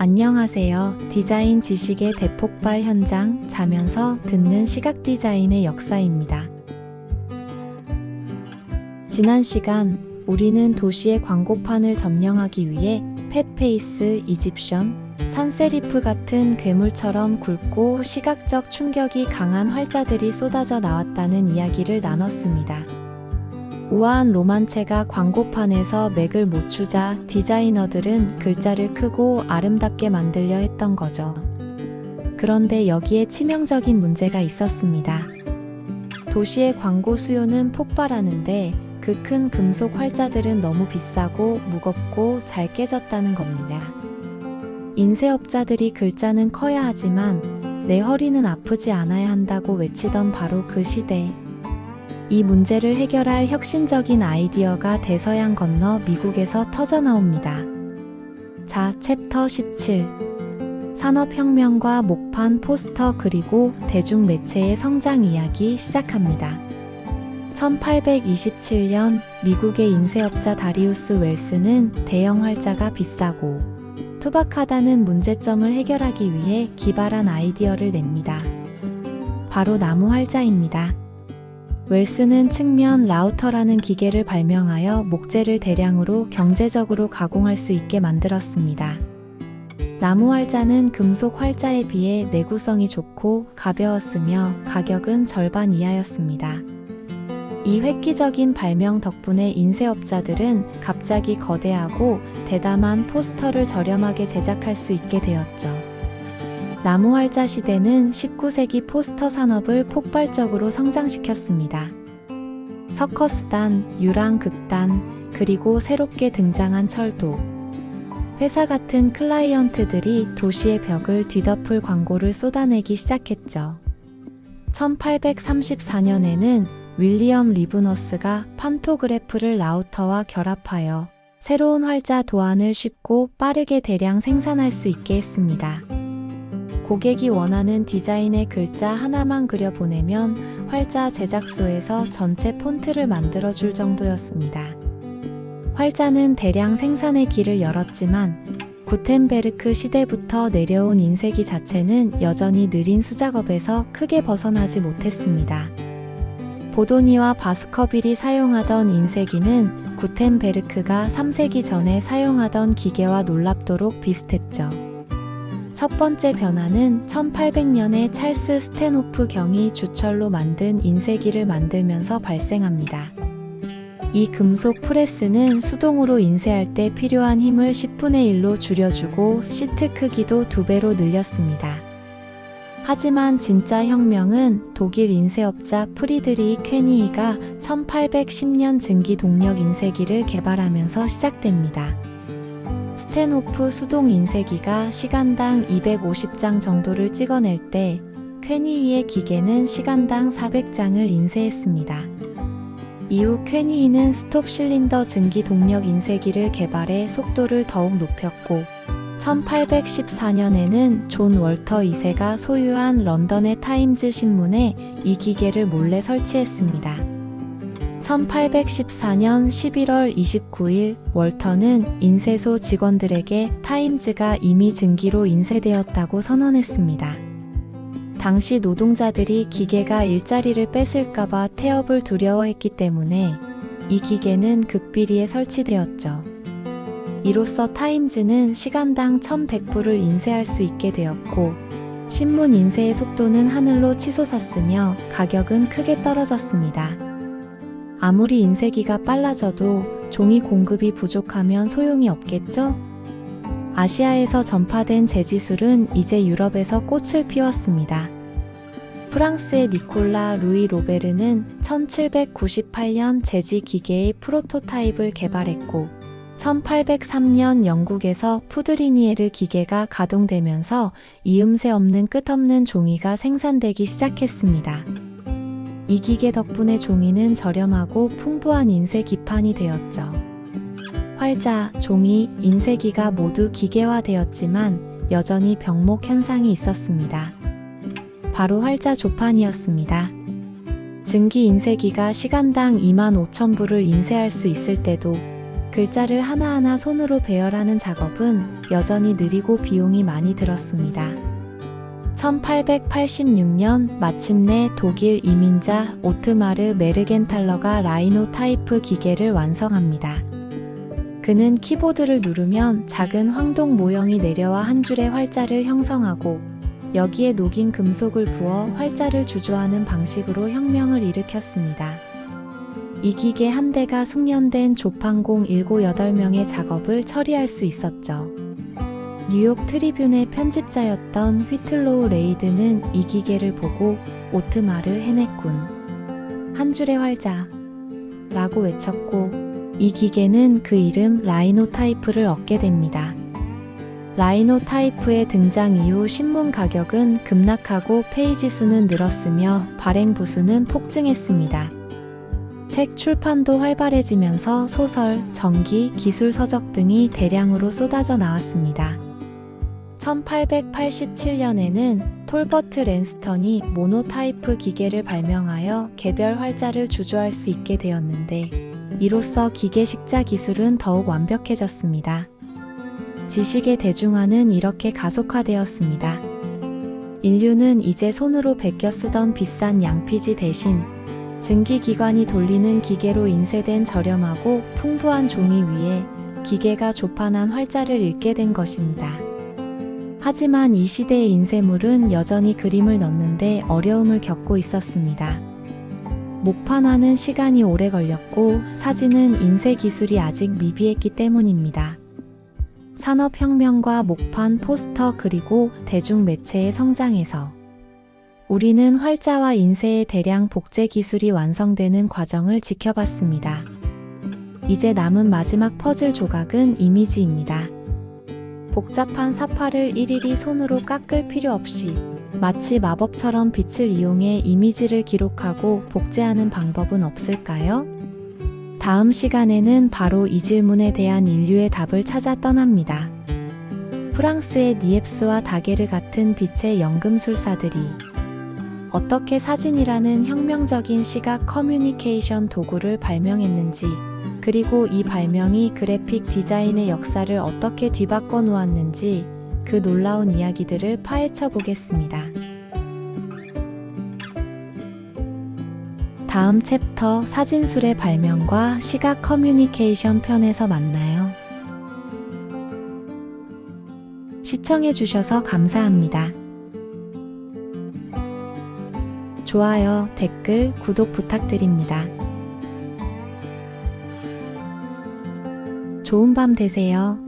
안녕하세요. 디자인 지식의 대폭발 현장, 자면서 듣는 시각 디자인의 역사입니다. 지난 시간, 우리는 도시의 광고판을 점령하기 위해 펫페이스, 이집션, 산세리프 같은 괴물처럼 굵고 시각적 충격이 강한 활자들이 쏟아져 나왔다는 이야기를 나눴습니다. 우아한 로만체가 광고판에서 맥을 못 추자 디자이너들은 글자를 크고 아름답게 만들려 했던 거죠. 그런데 여기에 치명적인 문제가 있었습니다. 도시의 광고 수요는 폭발하는데 그 큰 금속 활자들은 너무 비싸고 무겁고 잘 깨졌다는 겁니다. 인쇄업자들이 글자는 커야 하지만 내 허리는 아프지 않아야 한다고 외치던 바로 그 시대. 이 문제를 해결할 혁신적인 아이디어가 대서양 건너 미국에서 터져나옵니다. 자, 챕터 17. 산업혁명과 목판, 포스터 그리고 대중매체의 성장 이야기 시작합니다. 1827년 미국의 인쇄업자 다리우스 웰스는 대형 활자가 비싸고 투박하다는 문제점을 해결하기 위해 기발한 아이디어를 냅니다. 바로 나무 활자입니다. 웰스는 측면 라우터라는 기계를 발명하여 목재를 대량으로 경제적으로 가공할 수 있게 만들었습니다. 나무 활자는 금속 활자에 비해 내구성이 좋고 가벼웠으며 가격은 절반 이하였습니다. 이 획기적인 발명 덕분에 인쇄업자들은 갑자기 거대하고 대담한 포스터를 저렴하게 제작할 수 있게 되었죠. 나무 활자 시대는 19세기 포스터 산업을 폭발적으로 성장시켰습니다. 서커스단, 유랑극단, 그리고 새롭게 등장한 철도. 회사 같은 클라이언트들이 도시의 벽을 뒤덮을 광고를 쏟아내기 시작했죠. 1834년에는 윌리엄 리브너스가 판토그래프를 라우터와 결합하여 새로운 활자 도안을 쉽고 빠르게 대량 생산할 수 있게 했습니다. 고객이 원하는 디자인의 글자 하나만 그려보내면 활자 제작소에서 전체 폰트를 만들어줄 정도였습니다. 활자는 대량 생산의 길을 열었지만 구텐베르크 시대부터 내려온 인쇄기 자체는 여전히 느린 수작업에서 크게 벗어나지 못했습니다. 보도니와 바스커빌이 사용하던 인쇄기는 구텐베르크가 3세기 전에 사용하던 기계와 놀랍도록 비슷했죠. 첫 번째 변화는 1800년에 찰스 스테노프 경이 주철로 만든 인쇄기를 만들면서 발생합니다. 이 금속 프레스는 수동으로 인쇄할 때 필요한 힘을 10분의 1로 줄여주고 시트 크기도 2배로 늘렸습니다. 하지만 진짜 혁명은 독일 인쇄업자 프리드리히 퀘니히가 1810년 증기 동력 인쇄기를 개발하면서 시작됩니다. 스테노프 수동 인쇄기가 시간당 250장 정도를 찍어낼 때 퀘니히의 기계는 시간당 400장을 인쇄했습니다. 이후 퀘니히는 스톱 실린더 증기 동력 인쇄기를 개발해 속도를 더욱 높였고 1814년에는 존 월터 2세가 소유한 런던의 타임즈 신문에 이 기계를 몰래 설치했습니다. 1814년 11월 29일 월터는 인쇄소 직원들에게 타임즈가 이미 증기로 인쇄되었다고 선언했습니다. 당시 노동자들이 기계가 일자리를 뺏을까봐 태업을 두려워했기 때문에 이 기계는 극비리에 설치되었죠. 이로써 타임즈는 시간당 1100부를 인쇄할 수 있게 되었고 신문 인쇄의 속도는 하늘로 치솟았으며 가격은 크게 떨어졌습니다. 아무리 인쇄기가 빨라져도 종이 공급이 부족하면 소용이 없겠죠? 아시아에서 전파된 재지술은 이제 유럽에서 꽃을 피웠습니다. 프랑스의 니콜라 루이 로베르는 1798년 재지 기계의 프로토타입을 개발했고 1803년 영국에서 푸드리니에르 기계가 가동되면서 이음새 없는 끝없는 종이가 생산되기 시작했습니다. 이 기계 덕분에 종이는 저렴하고 풍부한 인쇄 기판이 되었죠. 활자, 종이, 인쇄기가 모두 기계화되었지만 여전히 병목 현상이 있었습니다. 바로 활자 조판이었습니다. 증기 인쇄기가 시간당 25,000부를 인쇄할 수 있을 때도 글자를 하나하나 손으로 배열하는 작업은 여전히 느리고 비용이 많이 들었습니다. 1886년 마침내 독일 이민자 오트마르 메르겐탈러가 라이노타이프 기계를 완성합니다. 그는 키보드를 누르면 작은 황동 모형이 내려와 한 줄의 활자를 형성하고 여기에 녹인 금속을 부어 활자를 주조하는 방식으로 혁명을 일으켰습니다. 이 기계 한 대가 숙련된 조판공 7, 8명의 작업을 처리할 수 있었죠. 뉴욕 트리뷴의 편집자였던 휘틀로우 레이드는 이 기계를 보고 오트마르 해냈군. 한 줄의 활자 라고 외쳤고 이 기계는 그 이름 라이노타이프를 얻게 됩니다. 라이노타이프의 등장 이후 신문 가격은 급락하고 페이지 수는 늘었으며 발행 부수는 폭증했습니다. 책 출판도 활발해지면서 소설, 전기, 기술 서적 등이 대량으로 쏟아져 나왔습니다. 1887년에는 톨버트 랜스턴이 모노타이프 기계를 발명하여 개별 활자를 주조할 수 있게 되었는데 이로써 기계 식자 기술은 더욱 완벽해졌습니다. 지식의 대중화는 이렇게 가속화되었습니다. 인류는 이제 손으로 베껴 쓰던 비싼 양피지 대신 증기기관이 돌리는 기계로 인쇄된 저렴하고 풍부한 종이 위에 기계가 조판한 활자를 읽게 된 것입니다. 하지만 이 시대의 인쇄물은 여전히 그림을 넣는데 어려움을 겪고 있었습니다. 목판화는 시간이 오래 걸렸고 사진은 인쇄 기술이 아직 미비했기 때문입니다. 산업혁명과 목판, 포스터 그리고 대중매체의 성장에서 우리는 활자와 인쇄의 대량 복제 기술이 완성되는 과정을 지켜봤습니다. 이제 남은 마지막 퍼즐 조각은 이미지입니다. 복잡한 사파를 일일이 손으로 깎을 필요 없이 마치 마법처럼 빛을 이용해 이미지를 기록하고 복제하는 방법은 없을까요? 다음 시간에는 바로 이 질문에 대한 인류의 답을 찾아 떠납니다. 프랑스의 니엡스와 다게르 같은 빛의 연금술사들이 어떻게 사진이라는 혁명적인 시각 커뮤니케이션 도구를 발명했는지, 그리고 이 발명이 그래픽 디자인의 역사를 어떻게 뒤바꿔 놓았는지 그 놀라운 이야기들을 파헤쳐 보겠습니다. 다음 챕터 사진술의 발명과 시각 커뮤니케이션 편에서 만나요. 시청해주셔서 감사합니다. 좋아요, 댓글, 구독 부탁드립니다. 좋은 밤 되세요.